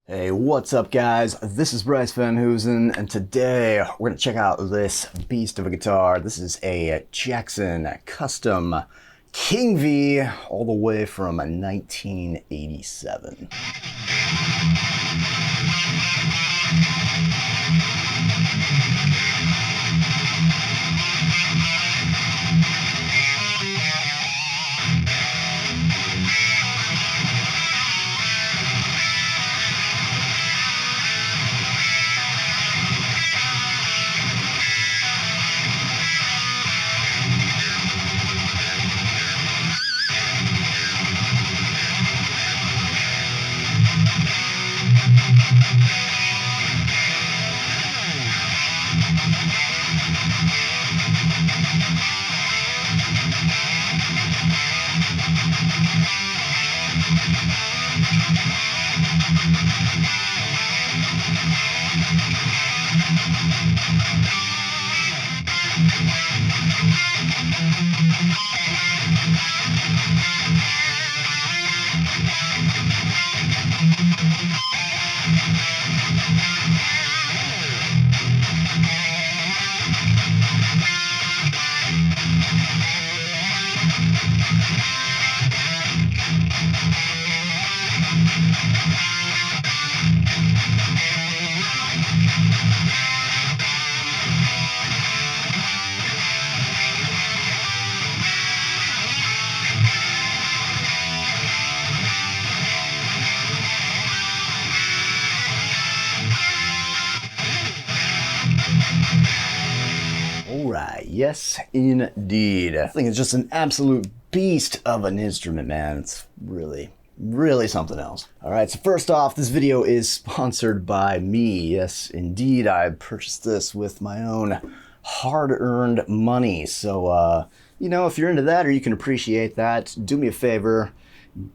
Hey, what's up guys? This is Bryce Van Hoosen, and today we're going to check out this beast of a guitar. This is a Jackson Custom King V, all the way from 1987. Alright, yes indeed. I think it's just an absolute beast of an instrument, man. It's really something else. Alright, so first off, this video is sponsored by me. Yes, indeed, I purchased this with my own hard-earned money. So, you know, if you're into that or you can appreciate that, do me a favor.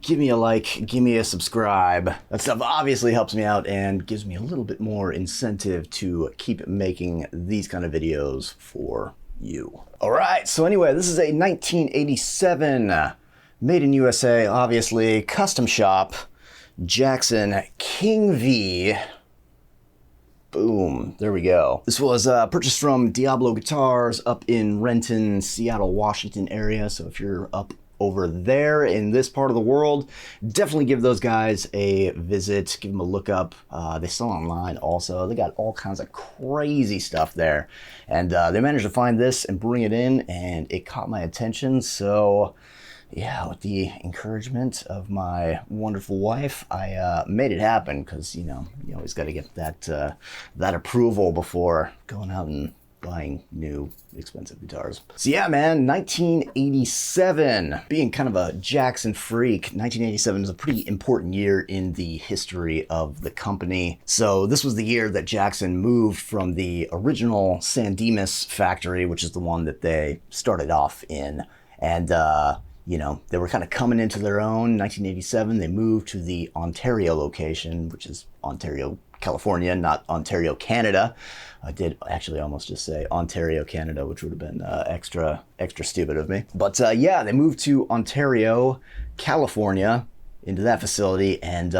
Give me a like, give me a subscribe. That stuff obviously helps me out and gives me a little bit more incentive to keep making these kind of videos for you. All right, so anyway, this is a 1987 made in USA, obviously, custom shop, Jackson King V. Boom, there we go. This was purchased from Diablo Guitars up in Renton, Seattle, Washington area. So if you're up over there in this part of the world, definitely give those guys a visit, give them a look up. They sell online also. They got all kinds of crazy stuff there. And they managed to find this and bring it in, and it caught my attention. So yeah, with the encouragement of my wonderful wife, I made it happen, because, you know, you always got to get that approval before going out and buying new expensive guitars. So yeah, man, 1987. Being kind of a Jackson freak, 1987 is a pretty important year in the history of the company. So this was the year that Jackson moved from the original San Dimas factory, which is the one that they started off in, and you know, they were kind of coming into their own. 1987, they moved to the Ontario location, which is Ontario, California, not Ontario, Canada. I did actually almost just say Ontario, Canada, which would have been extra stupid of me. But yeah, they moved to Ontario, California, into that facility, and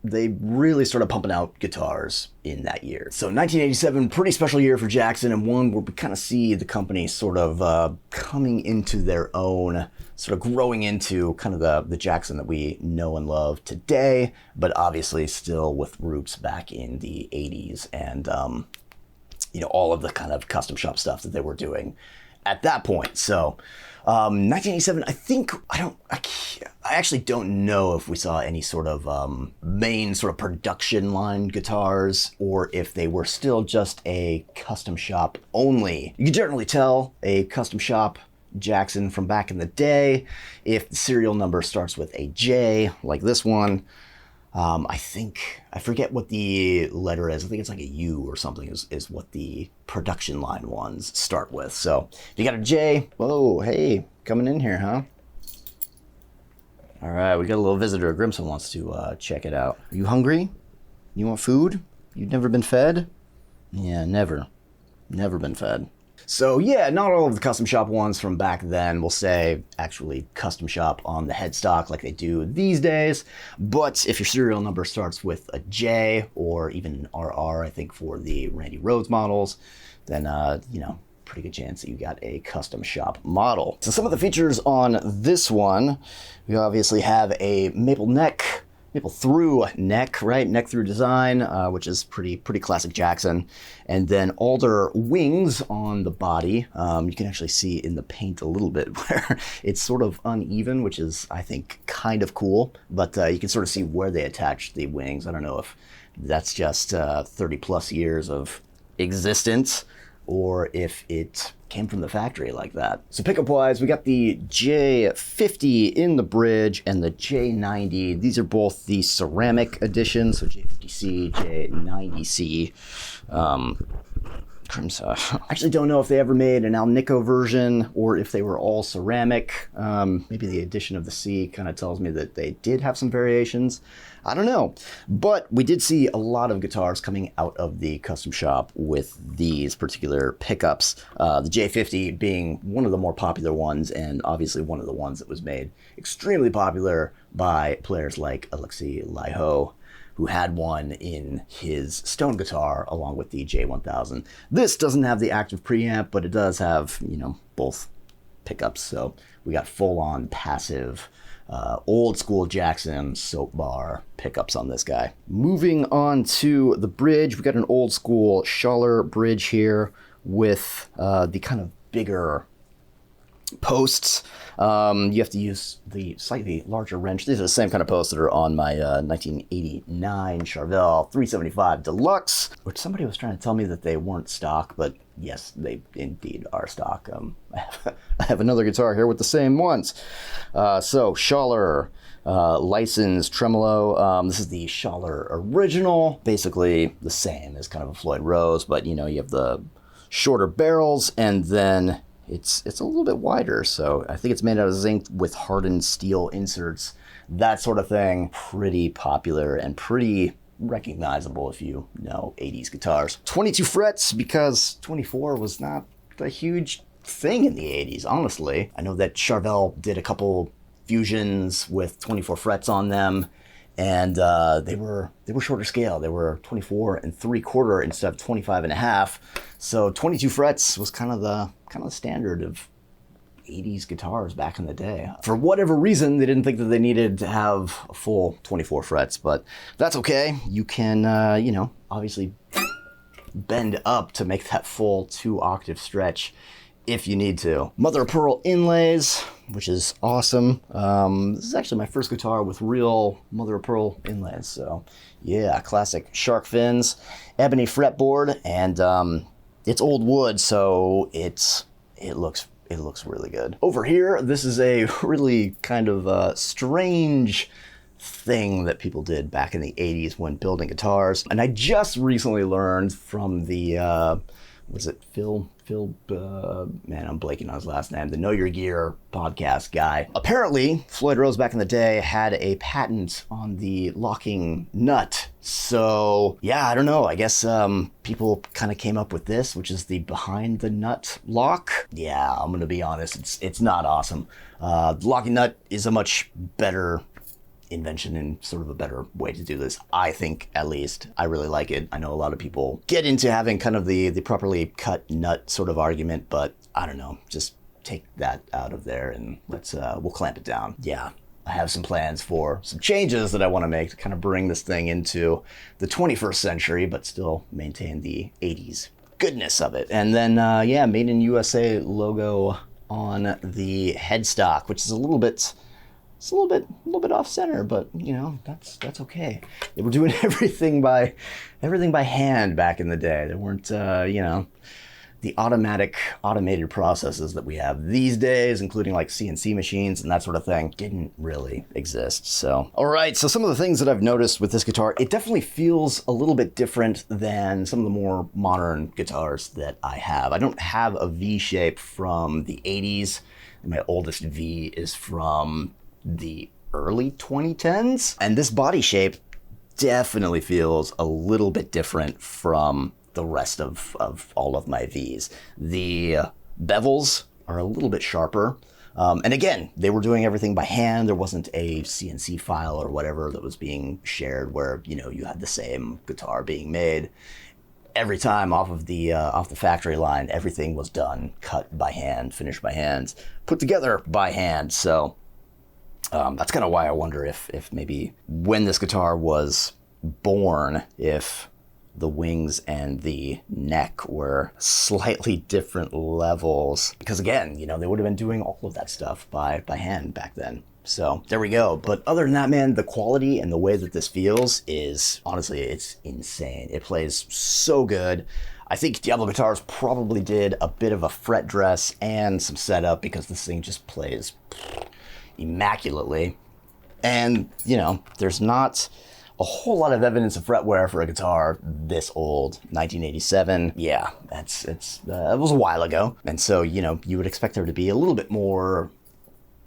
they really started pumping out guitars in that year. So 1987, pretty special year for Jackson, and one where we kind of see the company sort of coming into their own, sort of growing into kind of the Jackson that we know and love today, but obviously still with roots back in the 80s and you know, all of the kind of custom shop stuff that they were doing at that point. So 1987, I think, I actually don't know if we saw any sort of main sort of production line guitars, or if they were still just a custom shop only. You can generally tell a custom shop Jackson from back in the day if the serial number starts with a J, like this one. I forget what the letter is. I think it's like a U or something is what the production line ones start with. So if you got a J, whoa, hey, coming in here, huh? All right, we got a little visitor. Grimson wants to check it out. Are you hungry? You want food? You've never been fed? Yeah, never been fed. So yeah, not all of the custom shop ones from back then will say actually custom shop on the headstock like they do these days. But if your serial number starts with a J or even an RR, I think for the Randy Rhoads models, then, you know, pretty good chance that you got a custom shop model. So some of the features on this one, we obviously have a maple through neck, right? Neck through design, which is pretty classic Jackson. And then alder wings on the body. You can actually see in the paint a little bit where it's sort of uneven, which is, I think, kind of cool. But you can sort of see where they attached the wings. I don't know if that's just 30 plus years of existence or if it came from the factory like that. So pickup wise, we got the J50 in the bridge and the J90. These are both the ceramic editions, so J50C, J90C. Crimson. I actually don't know if they ever made an Alnico version or if they were all ceramic. Maybe the addition of the C kind of tells me that they did have some variations. I don't know. But we did see a lot of guitars coming out of the custom shop with these particular pickups. The J50 being one of the more popular ones, and obviously one of the ones that was made extremely popular by players like Alexei Laiho, who had one in his Stone guitar along with the J1000. This doesn't have the active preamp, but it does have, you know, both pickups. So we got full-on passive, old school Jackson soap bar pickups on this guy. Moving on to the bridge, we got an old school Schaller bridge here with the kind of bigger posts. You have to use the slightly larger wrench. These are the same kind of posts that are on my 1989 Charvel 375 Deluxe, which somebody was trying to tell me that they weren't stock, but yes, they indeed are stock. I have another guitar here with the same ones. So Schaller, licensed tremolo. This is the Schaller original, basically the same as kind of a Floyd Rose, but you know, you have the shorter barrels and then it's a little bit wider, so I think it's made out of zinc with hardened steel inserts, that sort of thing. Pretty popular and pretty recognizable if you know 80s guitars. 22 frets because 24 was not a huge thing in the 80s, honestly. I know that Charvel did a couple fusions with 24 frets on them, and they were shorter scale. They were 24 3/4 instead of 25 1/2. So 22 frets was kind of the standard of 80s guitars back in the day. For whatever reason, they didn't think that they needed to have a full 24 frets, but that's okay. You can, you know, obviously bend up to make that full 2-octave stretch if you need to. Mother of pearl inlays, which is awesome. This is actually my first guitar with real mother of pearl inlays. So yeah, classic shark fins, ebony fretboard, and it's old wood, so it looks really good. Over here, this is a really kind of strange thing that people did back in the 80s when building guitars. And I just recently learned from the, was it Phil, man, I'm blanking on his last name, the Know Your Gear podcast guy. Apparently, Floyd Rose back in the day had a patent on the locking nut. So yeah, I don't know. I guess people kind of came up with this, which is the behind the nut lock. Yeah, I'm gonna be honest, it's not awesome. The locking nut is a much better invention and sort of a better way to do this, I think, at least. I really like it. I know a lot of people get into having kind of the properly cut nut sort of argument, but I don't know, just take that out of there and we'll clamp it down. Yeah, I have some plans for some changes that I want to make to kind of bring this thing into the 21st century, but still maintain the 80s goodness of it. And then, yeah, Made in USA logo on the headstock, which is a little bit off center, but you know, that's okay. They were doing everything by hand back in the day. There weren't, you know, the automated processes that we have these days, including like CNC machines and that sort of thing, didn't really exist. So, all right. So some of the things that I've noticed with this guitar, it definitely feels a little bit different than some of the more modern guitars that I have. I don't have a V shape from the 80s. My oldest V is from the early 2010s, and this body shape definitely feels a little bit different from the rest of all of my Vs. The bevels are a little bit sharper. And again, they were doing everything by hand. There wasn't a CNC file or whatever that was being shared where, you know, you had the same guitar being made. Every time off the factory line, everything was done, cut by hand, finished by hand, put together by hand. So that's kind of why I wonder if maybe when this guitar was born, if the wings and the neck were slightly different levels. Because again, you know, they would have been doing all of that stuff by hand back then. So there we go. But other than that, man, the quality and the way that this feels is, honestly, it's insane. It plays so good. I think Diablo Guitars probably did a bit of a fret dress and some setup because this thing just plays immaculately. And, you know, there's not a whole lot of evidence of fret wear for a guitar this old. 1987. Yeah, it was a while ago. And so, you know, you would expect there to be a little bit more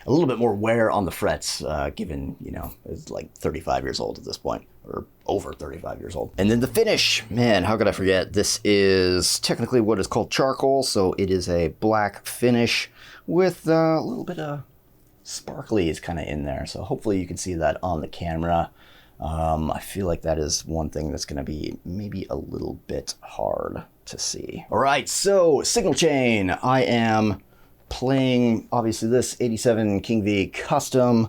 wear on the frets, given, you know, it's like 35 years old at this point, or over 35 years old. And then the finish, man, how could I forget? This is technically what is called charcoal, so it is a black finish with a little bit of sparklies kind of in there. So hopefully you can see that on the camera. I feel like that is one thing that's going to be maybe a little bit hard to see. All right, so signal chain. I am playing, obviously, this 87 King V Custom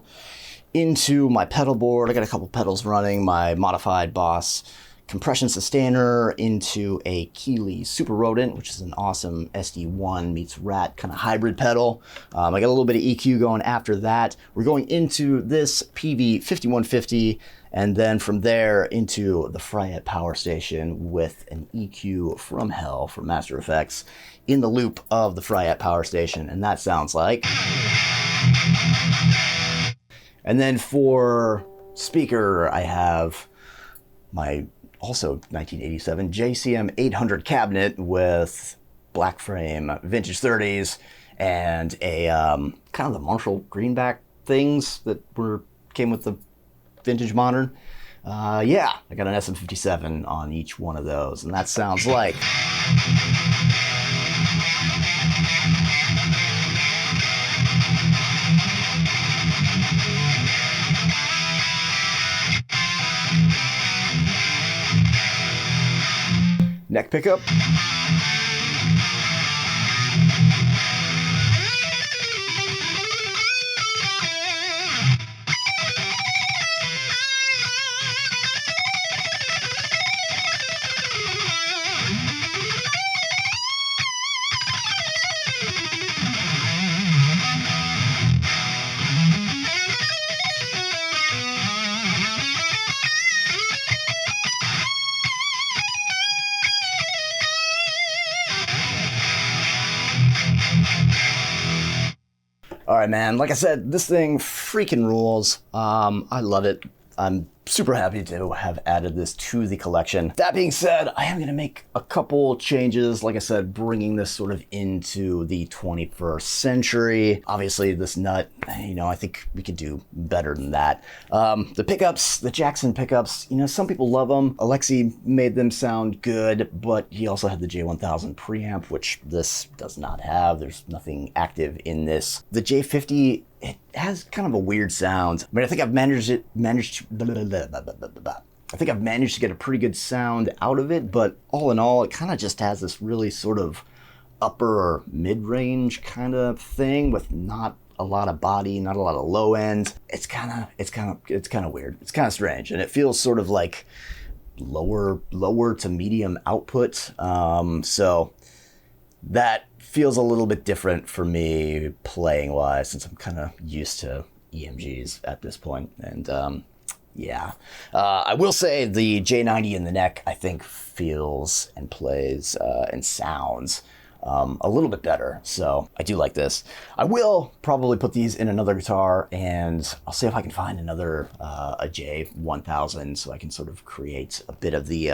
into my pedal board. I got a couple pedals running, my modified Boss compression sustainer into a Keeley Super Rodent, which is an awesome SD1 meets Rat kind of hybrid pedal. I got a little bit of EQ going after that. We're going into this PV 5150, and then from there into the Fryette Power Station with an EQ from hell from Master Effects in the loop of the Fryette Power Station, and that sounds like. And then for speaker, I have my also 1987 JCM 800 cabinet with black frame vintage 30s and a kind of the Marshall greenback things that came with the vintage modern. Yeah, I got an SM57 on each one of those, and that sounds like. Neck pickup. All right, man, like I said, this thing freaking rules. I love it. I'm super happy to have added this to the collection. That being said, I am going to make a couple changes. Like I said, bringing this sort of into the 21st century. Obviously, this nut, you know, I think we could do better than that. The pickups, the Jackson pickups, you know, some people love them. Alexi made them sound good, but he also had the J1000 preamp, which this does not have. There's nothing active in this. The J50, it has kind of a weird sound. I mean, I think I've managed to get a pretty good sound out of it, but all in all, it kind of just has this really sort of upper or mid-range kind of thing with not a lot of body, not a lot of low end. It's kind of weird. It's kind of strange, and it feels sort of like lower to medium output. So that feels a little bit different for me playing wise, since I'm kind of used to EMGs at this point. And yeah, I will say the J90 in the neck, I think, feels and plays and sounds a little bit better. So I do like this. I will probably put these in another guitar, and I'll see if I can find another a J1000 so I can sort of create a bit of the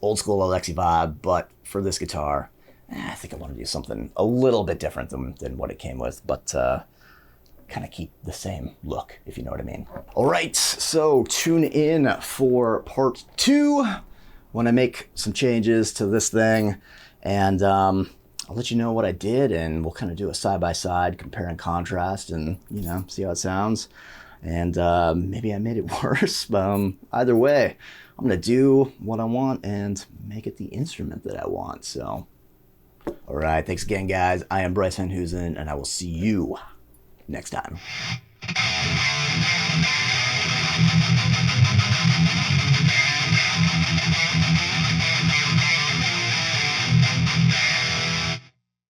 old school Alexi vibe. But for this guitar, I think I want to do something a little bit different than what it came with, but kind of keep the same look, if you know what I mean. All right, so tune in for part 2 when I make some changes to this thing, and I'll let you know what I did, and we'll kind of do a side-by-side, compare and contrast, and, you know, see how it sounds. And maybe I made it worse, but either way, I'm going to do what I want and make it the instrument that I want. So, all right, thanks again, guys. I am Bryce Van Hoosen, and I will see you next time.